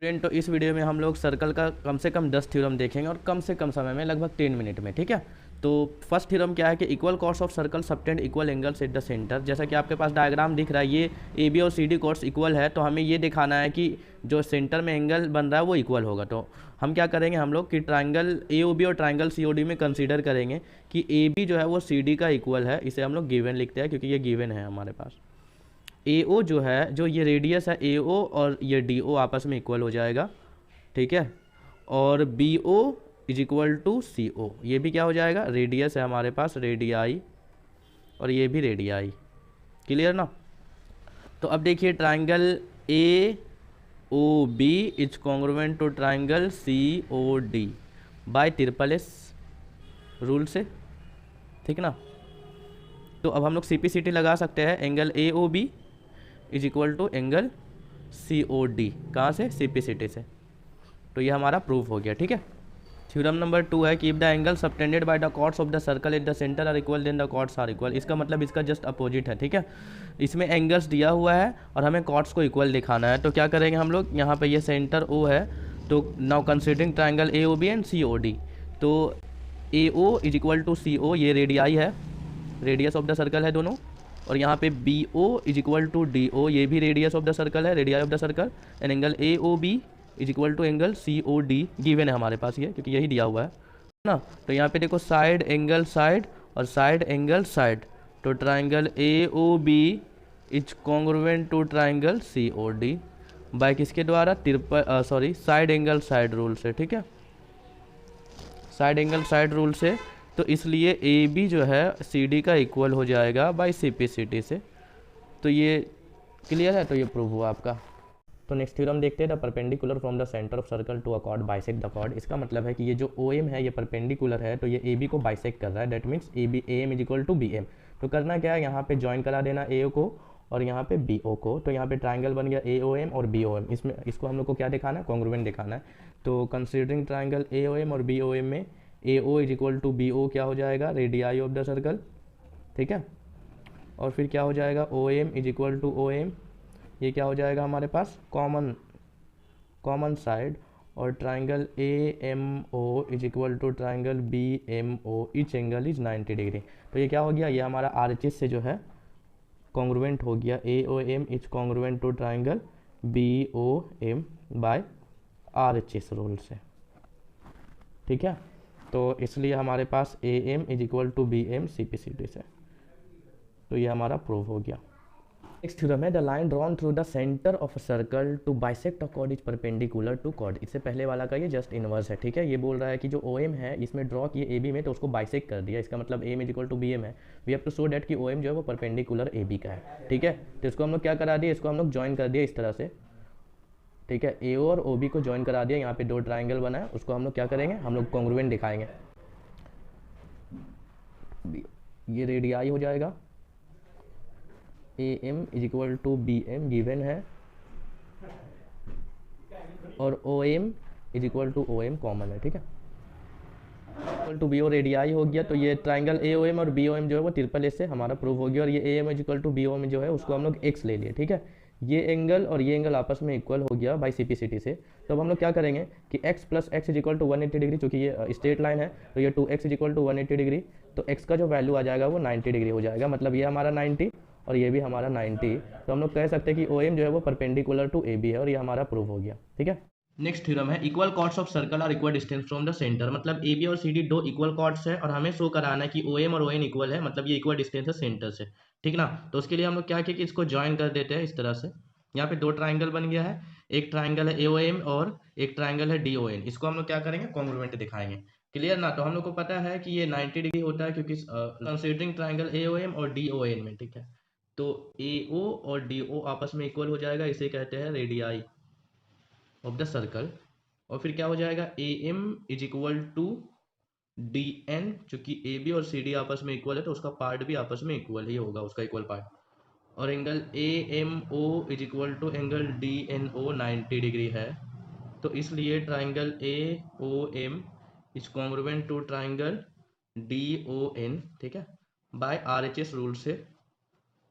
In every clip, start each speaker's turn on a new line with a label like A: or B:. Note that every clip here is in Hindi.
A: फ्रेंड, तो इस वीडियो में हम लोग सर्कल का कम से कम 10 थ्योरम देखेंगे और कम से कम समय में लगभग 10 मिनट में। ठीक है, तो फर्स्ट थ्योरम क्या है कि equal chords of circle subtend equal angles at the centre. जैसा कि आपके पास डायग्राम दिख रहा है, ये ए बी और सी डी कॉर्ड्स इक्वल है, तो हमें ये दिखाना है कि जो सेंटर में एंगल बन रहा है वो इक्वल होगा। तो हम क्या करेंगे, हम लोग कि ट्राइंगल ए ओ बी और ट्राइंगल सी ओ डी में कंसीडर करेंगे कि ए बी जो है वो सी डी का इक्वल है। इसे हम लोग गिवन लिखते हैं क्योंकि ये गिवन है हमारे पास। ए ओ जो है, जो ये रेडियस है ए ओ और ये डी ओ आपस में इक्वल हो जाएगा। ठीक है, और B O is equal to C O, ये भी क्या हो जाएगा, रेडियस है हमारे पास रेडियाई, और ये भी रेडियाई। क्लियर ना। तो अब देखिए, triangle A O B is congruent to triangle C O D by triple S rule से। ठीक ना। तो अब हम लोग सी पी सी टी लगा सकते हैं। Angle A O B is equal to angle C O D, कहाँ से, सी पी सी टी से। तो ये हमारा प्रूफ हो गया। ठीक है। थ्योरम नंबर 2 है कि if the angle subtended by the chords of the circle at the centre are equal then the chords are equal. इसका मतलब इसका जस्ट अपोजिट है। ठीक है, इसमें एंगल्स दिया हुआ है और हमें कॉर्ड्स को इक्वल दिखाना है। तो क्या करेंगे हम लोग, यहाँ पे ये सेंटर ओ है, तो now considering triangle A O B and C O D, तो A O is equal to C O, ये रेडियाई है, रेडियस ऑफ द सर्कल है दोनों, और यहाँ पे B O is equal to D O, ये भी रेडियस ऑफ द सर्कल है, radii of the circle. And angle A O B is equal to angle C O D, given है हमारे पास ये, क्योंकि यही दिया हुआ है ना। तो यहाँ पे देखो, साइड एंगल साइड और साइड एंगल साइड, तो triangle A O B is congruent to triangle C O D by किसके द्वारा, साइड एंगल साइड रूल से। ठीक है, साइड एंगल साइड रूल से। तो इसलिए ए बी जो है सी डी का इक्वल हो जाएगा by C P C T से। तो ये क्लियर है, तो ये प्रूव हुआ आपका। तो नेक्स्ट थ्योरम देखते हैं, the perpendicular from the centre of circle to a chord bisect the chord. इसका मतलब है कि ये जो ओ एम है ये परपेंडिकुलर है, तो ये ए बी को बाइसेक्ट कर रहा है। That means A M is equal to B M. तो करना क्या है, यहाँ पे ज्वाइन करा देना ए ओ को और यहाँ पे बी ओ को। तो यहाँ पे ट्राइंगल बन गया ए ओ एम और बी ओ एम। इसमें इसको हम लोग को क्या दिखाना है, कॉन्ग्रुएंट दिखाना है। तो considering triangle A O M और बी ओ एम में A O is equal to B O क्या हो जाएगा, रेडियाई ऑफ द सर्कल। ठीक है, और फिर क्या हो जाएगा, O M is equal to O M, ये क्या हो जाएगा हमारे पास, कॉमन साइड। और triangle A M O is equal to triangle B M O, each angle is 90 degree. तो ये क्या हो गया, ये हमारा आर एच एस से जो है कॉन्ग्रुएंट हो गया। A O M is congruent to triangle B O M by R H S rule से। ठीक है, तो इसलिए हमारे पास A M is equal to B M C P C T से। तो ये हमारा प्रूव हो गया। नेक्स्ट थ्योरम है, the line drawn through the centre of a circle to bisect a chord is perpendicular to chord. इससे पहले वाला का ये जस्ट इनवर्स है। ठीक है, ये बोल रहा है कि जो ओ एम है इसमें ड्रॉ किए ए बी में, तो उसको बाइसेक्ट कर दिया। इसका मतलब M is equal to B M है। We have to show that कि ओ एम जो है वो परपेंडिकुलर ए बी का है। ठीक है, तो इसको हम लोग क्या करा दिया, इसको हम लोग ज्वाइन कर दिया इस तरह से। ठीक है, ए और ओ बी को ज्वाइन करा दिया, यहाँ पे दो ट्राइंगल बना है, उसको हम लोग क्या करेंगे, हम लोग कॉन्ग्रुएंट दिखाएंगे। ये रेडियाई हो जाएगा, A M is equal to B M given है, और O M is equal to O M common है। ठीक है, equal to B O radii हो गया। तो ये ट्राइंगल ए ओ एम और बी ओ एम जो है वो ट्रिपल एस से हमारा प्रूव हो गया। और ये A M is equal to B O M जो है उसको हम लोग एक्स ले लिए। ठीक है, ये एंगल और ये एंगल आपस में इक्वल हो गया by C P C T से। तो अब हम लोग क्या करेंगे कि x plus x is equal to 180 degree, चूँकि ये स्ट्रेट लाइन है तो ये 2x is equal to 180 degree, तो x का जो वैल्यू आ जाएगा वो 90 डिग्री हो जाएगा। मतलब ये हमारा 90 और ये भी हमारा 90। तो हम लोग कह सकते हैं कि ओ एम जो है वो परपेंडिकुलर टू ए बी है, और ये हमारा प्रूव हो गया। ठीक है, नेक्स्ट थ्योरम है, equal chords of circle are equal distance from the centre. मतलब ए बी और सी डी दो इक्वल कॉर्ड्स है और हमें शो कराना है कि ओ एम और ओ एन इक्वल है, मतलब ये इक्वल डिस्टेंस है सेंटर से। ठीक ना। तो उसके लिए हम लोग क्या किया कि इसको ज्वाइन कर देते हैं इस तरह से। यहाँ पे दो ट्राइंगल बन गया है, एक ट्राइंगल है ए ओ एम और एक ट्राइंगल है डी ओ एन। इसको हम लोग क्या करेंगे, कॉन्ग्रुएंट दिखाएंगे। क्लियर ना। तो हम लोग को पता है कि ये 90 डिग्री होता है, क्योंकि considering triangle A O M और डी ओ एन में। ठीक है, तो ए ओ और डी ओ आपस में इक्वल हो जाएगा, इसे कहते हैं रेडियाई ऑफ द सर्कल। और फिर क्या हो जाएगा, A M is equal to D N, चूंकि ए बी और सी डी आपस में इक्वल है तो उसका पार्ट भी आपस में इक्वल ही होगा, उसका इक्वल पार्ट। और angle A M O is equal to angle D N O 90 degree है। तो इसलिए triangle A O M is congruent to triangle D O N. ठीक है, by R H S rule से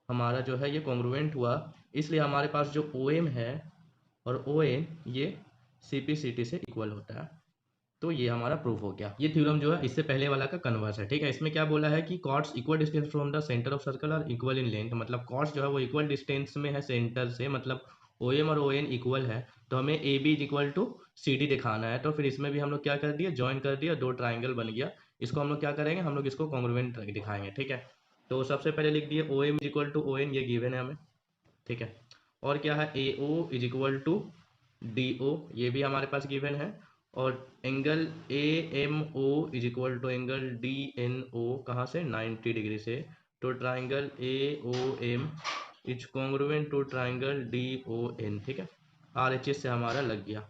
A: हमारा जो है ये कॉन्ग्रुएंट हुआ। इसलिए हमारे पास जो ओ एम है और ओ एन ये CPCT से इक्वल होता है। तो ये हमारा प्रूफ हो गया। ये थ्योरम जो है इससे पहले वाला का कन्वर्स है, ठीक है। इसमें क्या बोला है कि chords equal distance from the centre of circle और इक्वल इन लेंथ, मतलब कॉर्ड्स जो है वो इक्वल डिस्टेंस में है सेंटर से, मतलब OM और ON इक्वल है, तो हमें AB is equal to CD दिखाना है। तो फिर इसमें भी हम लोग क्या कर दिया, ज्वाइन कर दिया, दो ट्राइंगल बन गया। इसको हम लोग क्या करेंगे, हम लोग इसको कॉन्ग्रुएंट दिखाएंगे, ठीक है। तो सबसे पहले लिख दिए OM is equal to ON, ये गिवन है हमें, ठीक है। और क्या है, AO is equal to DO, ये भी हमारे पास गिवन है। और angle AMO is equal to angle DNO, कहाँ से, 90 डिग्री से। तो triangle AOM is congruent to triangle DON, ठीक है। RHS से हमारा लग गया।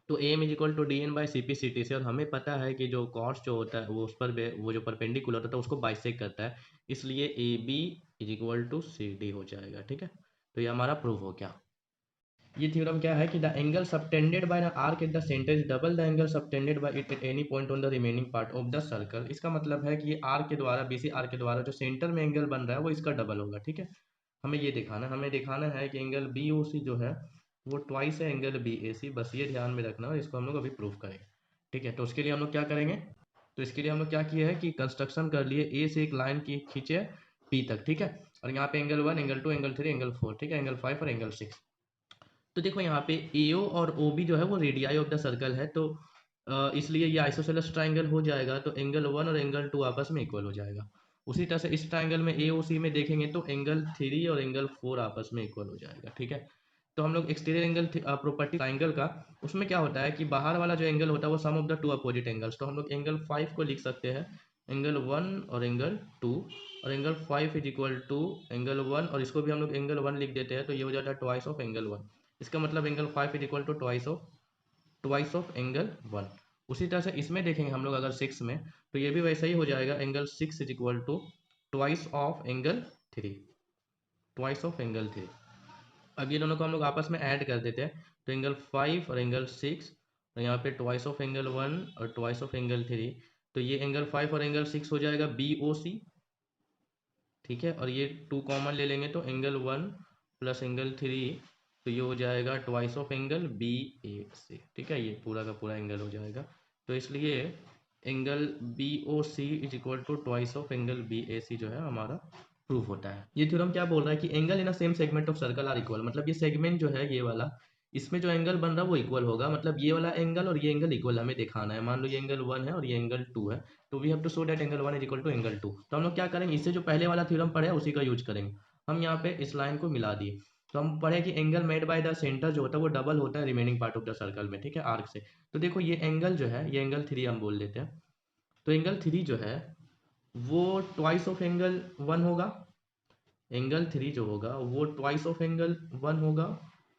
A: तो AM is equal to DN by CPCT से, और हमें पता है कि जो कॉर्ड्स जो होता है वो उस पर वो जो परपेंडिकुलर होता है उसको बाइसेक्ट करता है, इसलिए AB is equal to CD हो जाएगा, ठीक है। तो ये हमारा प्रूफ हो गया। ये थ्योरम क्या है कि the angle subtended by the arc eight the centre is double the angle subtended bye it at any point on the remaining part of the circle. इसका मतलब है कि ये आर्क के द्वारा, BC आर्क के द्वारा जो सेंटर में एंगल बन रहा है वो इसका डबल होगा, ठीक है। हमें ये दिखाना, हमें दिखाना है कि एंगल BOC जो है वो ट्वाइस है एंगल BAC, बस ये ध्यान में रखना, और इसको हम लोग अभी प्रूफ करेंगे, ठीक है। तो उसके लिए हम लोग क्या करेंगे, तो इसके लिए हम लोग क्या किए हैं कि कंस्ट्रक्शन कर लिए, A से एक लाइन की खींचे P तक, ठीक है। और यहाँ पे एंगल 1, एंगल 2, एंगल 3, एंगल 4, ठीक है, एंगल 5 और एंगल 6। तो देखो यहाँ पे AO और OB जो है वो रेडियाई ऑफ द सर्कल है, तो इसलिए ये आइसोसेलेस ट्राइंगल हो जाएगा, तो एंगल 1 और एंगल 2 आपस में इक्वल हो जाएगा। उसी तरह से इस ट्राइंगल में AOC में देखेंगे तो एंगल 3 और एंगल 4 आपस में इक्वल हो जाएगा, ठीक है। तो हम लोग एक्सटीरियर एंगल प्रॉपर्टी ट्राइंगल का, उसमें क्या होता है कि बाहर वाला जो एंगल होता है वो sum of the two opposite angles, तो हम लोग एंगल 5 को लिख सकते हैं एंगल 1 और एंगल 2, और angle 5 is equal to angle 1, और इसको भी हम लोग एंगल 1 लिख देते हैं, तो ये हो जाता है ट्वाइस ऑफ एंगल 1। इसका मतलब angle 5 is equal to twice of angle 1। उसी तरह से इसमें देखेंगे हम लोग अगर 6 में, तो ये भी वैसा ही हो जाएगा, angle 6 is equal to twice of angle 3, twice of angle 3। अब ये दोनों को हम लोग आपस में ऐड कर देते हैं, तो एंगल 5 और एंगल 6, और यहाँ पे ट्वाइस ऑफ एंगल 1 और ट्वाइस ऑफ एंगल 3, तो ये एंगल 5 और एंगल 6 हो जाएगा BOC, ठीक है। और ये 2 कॉमन ले लेंगे तो एंगल 1 प्लस एंगल 3, तो ये हो जाएगा ट्वाइस ऑफ एंगल BAC, ठीक है। ये पूरा का पूरा एंगल हो जाएगा, तो इसलिए angle BOC is equal to twice of angle BAC जो है हमारा प्रूफ होता है। ये थ्योरम क्या बोल रहा है कि angle in a same segment of circle are equal, मतलब ये सेगमेंट जो है ये वाला, इसमें जो एंगल बन रहा है वो इक्वल होगा, मतलब ये वाला एंगल और ये एंगल इक्वल हमें दिखाना है। मान लो ये एंगल 1 है और ये एंगल 2 है, तो we have to show that angle 1 is equal to angle 2। तो हम लोग क्या करेंगे, इससे जो पहले वाला थ्योरम पढ़े उसी का यूज करेंगे। हम यहाँ पे इस लाइन को मिला दिए, तो हम पढ़े कि angle made by the centre जो होता है वो डबल होता है remaining part of the circle में, ठीक है, आर्क से। तो देखो ये एंगल जो है, ये एंगल 3 हम बोल देते हैं, तो एंगल 3 जो है वो ट्वाइस ऑफ एंगल 1 होगा, एंगल 3 जो होगा वो ट्वाइस ऑफ एंगल 1 होगा,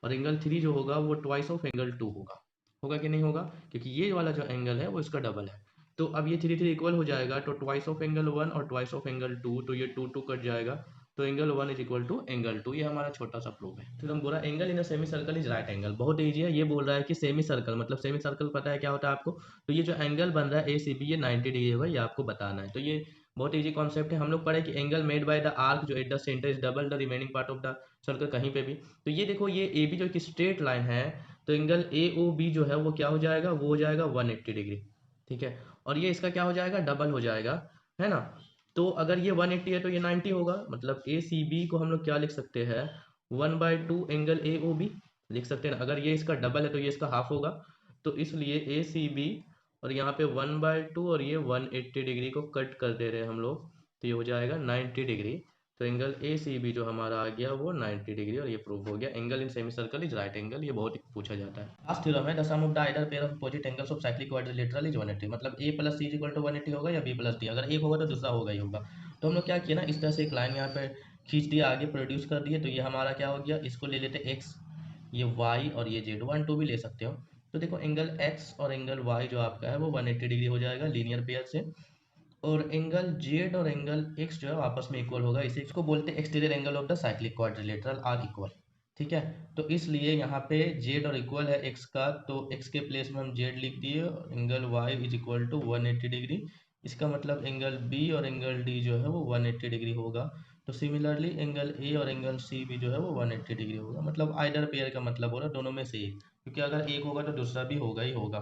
A: और एंगल 3 जो होगा वो ट्वाइस ऑफ एंगल 2 होगा। होगा कि नहीं होगा, क्योंकि ये वाला जो एंगल है वो इसका डबल है। तो अब ये 3 3 इक्वल हो जाएगा, तो ट्वाइस ऑफ एंगल 1 और ट्वाइस ऑफ एंगल 2, तो ये 2 2 कट जाएगा, तो angle 1 is equal to angle 2। ये हमारा छोटा सा प्रूफ है। फिर हम बोला angle in a semi circle is right angle, बहुत ईजी है। ये बोल रहा है कि सेमी सर्कल, मतलब सेमी सर्कल पता है क्या होता है आपको, तो ये जो एंगल बन रहा है ACB ये 90 डिग्री होगा, ये आपको बताना है। तो ये बहुत इजी कॉन्सेप्ट है। हम लोग पढ़े कि angle made by the arc जो at the centre is double the remaining part of the circle, कहीं पे भी। तो ये देखो ये AB जो एक स्ट्रेट लाइन है, तो एंगल AOB जो है वो क्या हो जाएगा, वो हो जाएगा 180 डिग्री, ठीक है। और ये इसका क्या हो जाएगा, डबल हो जाएगा, है ना। तो अगर ये 180 है तो ये 90 होगा, मतलब ACB को हम लोग क्या लिख सकते हैं, 1/2 एंगल AOB लिख सकते हैं ना। अगर ये इसका डबल है तो ये इसका हाफ होगा, तो इसलिए ACB, और यहाँ पे 1/2 और ये 180 डिग्री को कट कर दे रहे हैं हम लोग, तो ये हो जाएगा 90 डिग्री। तो एंगल ACB जो हमारा आ गया वो 90 डिग्री, और ये प्रूव हो गया angle in semicircle is right angle. ये बहुत पूछा जाता है। लास्ट थ्योरम है the sum of the either pair of opposite angles of cyclic quadrilateral is 180, मतलब A plus C is equal to 180 होगा या B प्लस D, अगर एक होगा तो दूसरा होगा ही होगा। तो हम लोग क्या किया ना, इस तरह से एक लाइन यहाँ पे खींच दिया, आगे प्रोड्यूस कर दिए, तो ये हमारा क्या हो गया, इसको ले लेते X, ये Y और ये Z, 1 2 भी ले सकते हो। तो देखो एंगल X और एंगल Y जो आपका है वो 180 डिग्री हो जाएगा लीनियर पेयर से, और एंगल Z और एंगल X जो है आपस में इक्वल होगा, इसे इसको बोलते हैं exterior angle of the cyclic quadrilateral are equal, ठीक है। तो इसलिए यहाँ पे Z और इक्वल है X का, तो X के प्लेस में हम Z लिख दिए, angle Y is equal to 180 degree. इसका मतलब एंगल B और एंगल D जो है वो 180 डिग्री होगा। तो सिमिलरली एंगल A और एंगल C भी जो है वो 180 डिग्री होगा, मतलब आइदर पेयर का मतलब हो रहा है दोनों में से एक, क्योंकि अगर एक होगा तो दूसरा भी होगा ही होगा।